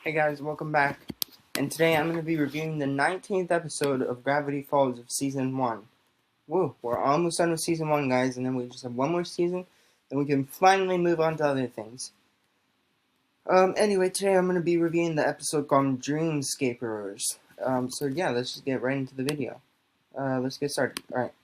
Hey guys, welcome back. And today I'm going to be reviewing the 19th episode of Gravity Falls of Season 1. Woo, we're almost done with Season 1, guys, and then we just have one more season, then we can finally move on to other things. Anyway, today I'm going to be reviewing the episode called Dreamscaperers. So yeah, let's just get right into the video. Let's get started. Alright.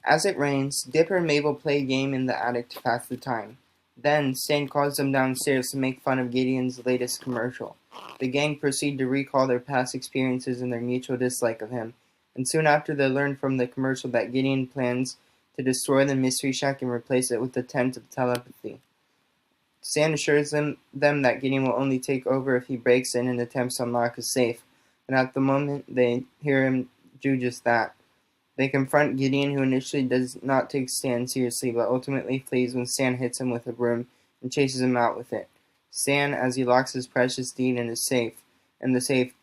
As it rains, Dipper and Mabel play a game in the attic to pass the time. Then, Stan calls them downstairs to make fun of Gideon's latest commercial. The gang proceed to recall their past experiences and their mutual dislike of him, and soon after they learn from the commercial that Gideon plans to destroy the Mystery Shack and replace it with the tent of telepathy. Stan assures them that Gideon will only take over if he breaks in and attempts to unlock his safe, and at the moment they hear him do just that. They confront Gideon, who initially does not take Stan seriously, but ultimately flees when Stan hits him with a broom and chases him out with it. Stan, as he locks his precious deed in his safe, and the safe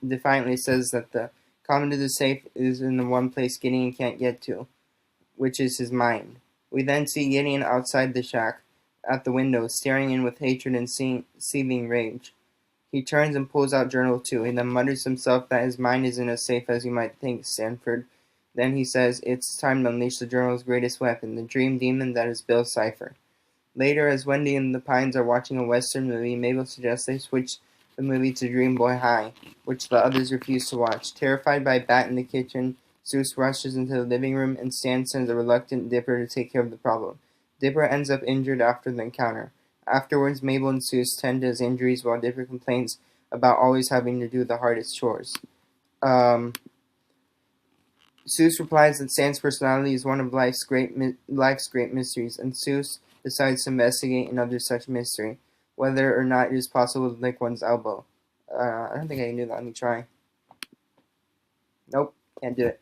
defiantly says that the common to the safe is in the one place Gideon can't get to, which is his mind. We then see Gideon outside the shack, at the window, staring in with hatred and seething rage. He turns and pulls out Journal 2. He then mutters to himself that his mind isn't as safe as you might think, Stanford. Then he says it's time to unleash the Journal's greatest weapon, the dream demon that is Bill Cipher. Later, as Wendy and the Pines are watching a Western movie, Mabel suggests they switch the movie to Dream Boy High, which the others refuse to watch. Terrified by a bat in the kitchen, Zeus rushes into the living room and Stan sends a reluctant Dipper to take care of the problem. Dipper ends up injured after the encounter. Afterwards, Mabel and Zeus tend to his injuries while Dipper complains about always having to do the hardest chores. Zeus replies that Stan's personality is one of life's great mysteries, and Zeus decides to investigate another such mystery, whether or not it is possible to lick one's elbow. I don't think I can do that. Let me try. Nope, can't do it.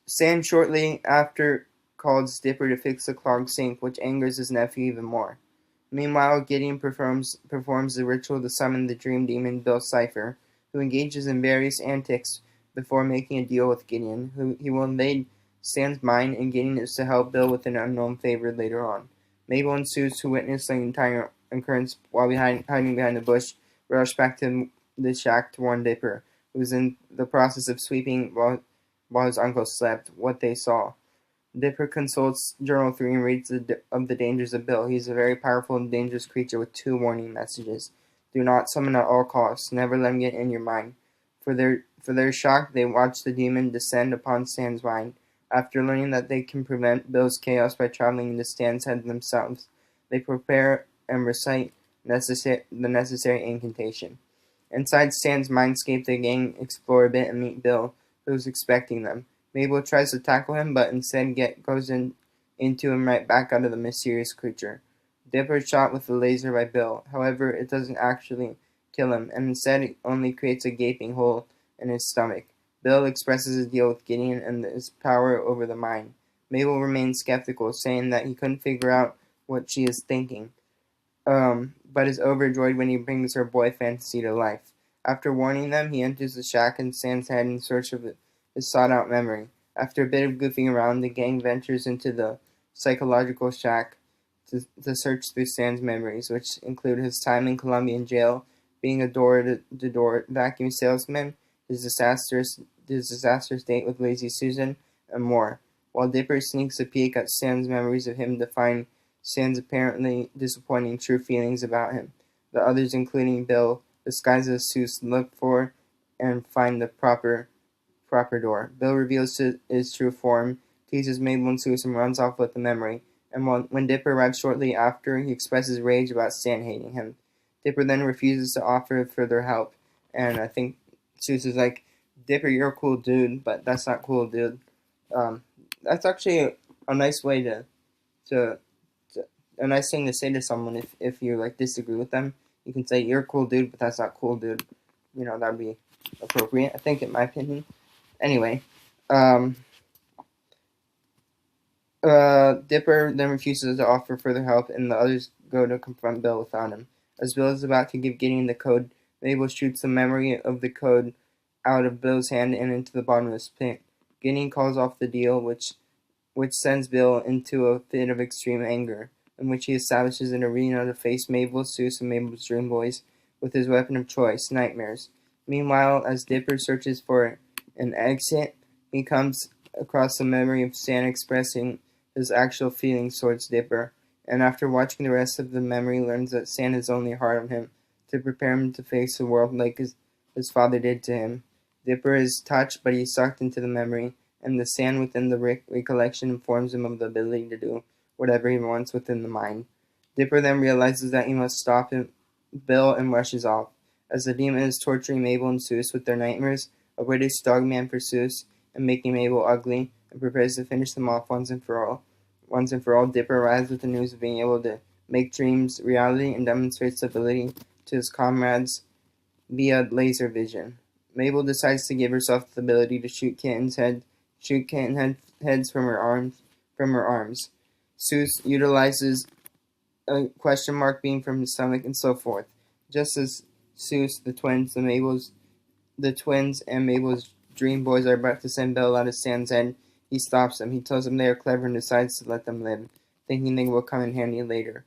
Stan shortly after calls Dipper to fix the clogged sink, which angers his nephew even more. Meanwhile, Gideon performs the ritual to summon the dream demon Bill Cipher, who engages in various antics before making a deal with Gideon, who he will invade Stan's mind, and Gideon is to help Bill with an unknown favor later on. Mabel and Zeus, who witness the entire occurrence while hiding behind the bush, rush back to the shack to warn Dipper, who is in the process of sweeping while his uncle slept, what they saw. Dipper consults Journal 3 and reads of the dangers of Bill. He is a very powerful and dangerous creature with 2 warning messages. Do not summon at all costs. Never let him get in your mind. For their shock, they watch the demon descend upon Stan's mind. After learning that they can prevent Bill's chaos by traveling into Stan's head themselves, they prepare and recite the necessary incantation. Inside Stan's mindscape, the gang explore a bit and meet Bill, who's expecting them. Mabel tries to tackle him, but instead goes into him right back out of the mysterious creature. Dipper is shot with a laser by Bill. However, it doesn't actually kill him, and instead it only creates a gaping hole in his stomach. Bill expresses his deal with Gideon and his power over the mind. Mabel remains skeptical, saying that he couldn't figure out what she is thinking, but is overjoyed when he brings her boy fantasy to life. After warning them, he enters the shack and stands ahead in search of his sought-out memory. After a bit of goofing around, the gang ventures into the psychological shack to search through Stan's memories, which include his time in Colombian jail, being a door-to-door vacuum salesman, his disastrous date with Lazy Susan, and more. While Dipper sneaks a peek at Stan's memories of him to find Stan's apparently disappointing true feelings about him. The others, including Bill, disguise as Zeus, look for and find the proper door. Bill reveals his true form, teases Mabel and Zeus, and runs off with the memory. And when Dipper arrives shortly after, he expresses rage about Stan hating him. Dipper then refuses to offer further help, and I think Zeus is like, Dipper, you're a cool dude, but that's not cool, dude. That's actually a nice way to a nice thing to say to someone if you like disagree with them. You can say, you're a cool dude, but that's not cool, dude. You know, that would be appropriate, I think, in my opinion. Anyway, Dipper then refuses to offer further help, and the others go to confront Bill without him. As Bill is about to give Gideon the code, Mabel shoots the memory of the code out of Bill's hand and into the bottomless pit. Gideon calls off the deal, which sends Bill into a fit of extreme anger. in which he establishes an arena to face Mabel, Seuss, and Mabel's Dream Boys with his weapon of choice, nightmares. Meanwhile, as Dipper searches for an exit, he comes across the memory of Stan expressing his actual feelings towards Dipper, and after watching the rest of the memory, learns that Stan is only hard on him to prepare him to face the world like his father did to him. Dipper is touched, but he's sucked into the memory, and the Stan within the recollection informs him of the ability to do whatever he wants within the mind. Dipper then realizes that he must stop Bill and rushes off. As the demon is torturing Mabel and Seuss with their nightmares, a British dogman pursues and making Mabel ugly, and prepares to finish them off once and for all. Once and for all, Dipper arrives with the news of being able to make dreams reality and demonstrates the ability to his comrades via laser vision. Mabel decides to give herself the ability to shoot kitten heads from her arms. Seuss utilizes a question mark beam from his stomach, and so forth. Just as Seuss, the twins and Mabel's Dream Boys are about to send Bill out of Stan's head, he stops them. He tells them they are clever and decides to let them live, thinking they will come in handy later.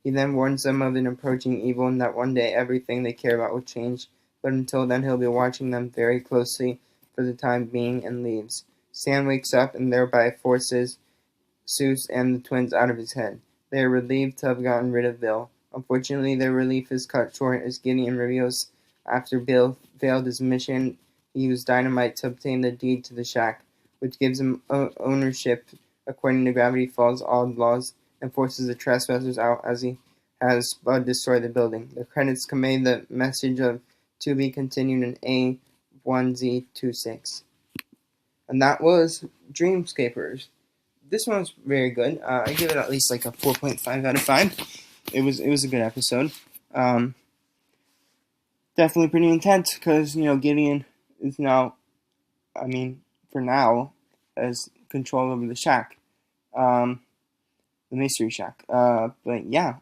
He then warns them of an approaching evil and that one day everything they care about will change, but until then he'll be watching them very closely for the time being and leaves. Stan wakes up and thereby forces Seuss and the twins out of his head. They are relieved to have gotten rid of Bill. Unfortunately, their relief is cut short as Gideon reveals after Bill failed his mission, he used dynamite to obtain the deed to the shack, which gives him ownership according to Gravity Falls' odd laws and forces the trespassers out as he has Bud destroy the building. The credits convey the message of to be continued in A1Z26. And that was Dreamscapers. This one was very good. I give it at least like a 4.5 out of 5. It was a good episode. Definitely pretty intense because, Gideon is now, for now, has control over the shack. The mystery shack. But yeah,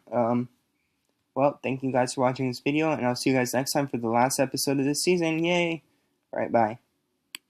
well, thank you guys for watching this video, and I'll see you guys next time for the last episode of this season. Yay! Alright, bye.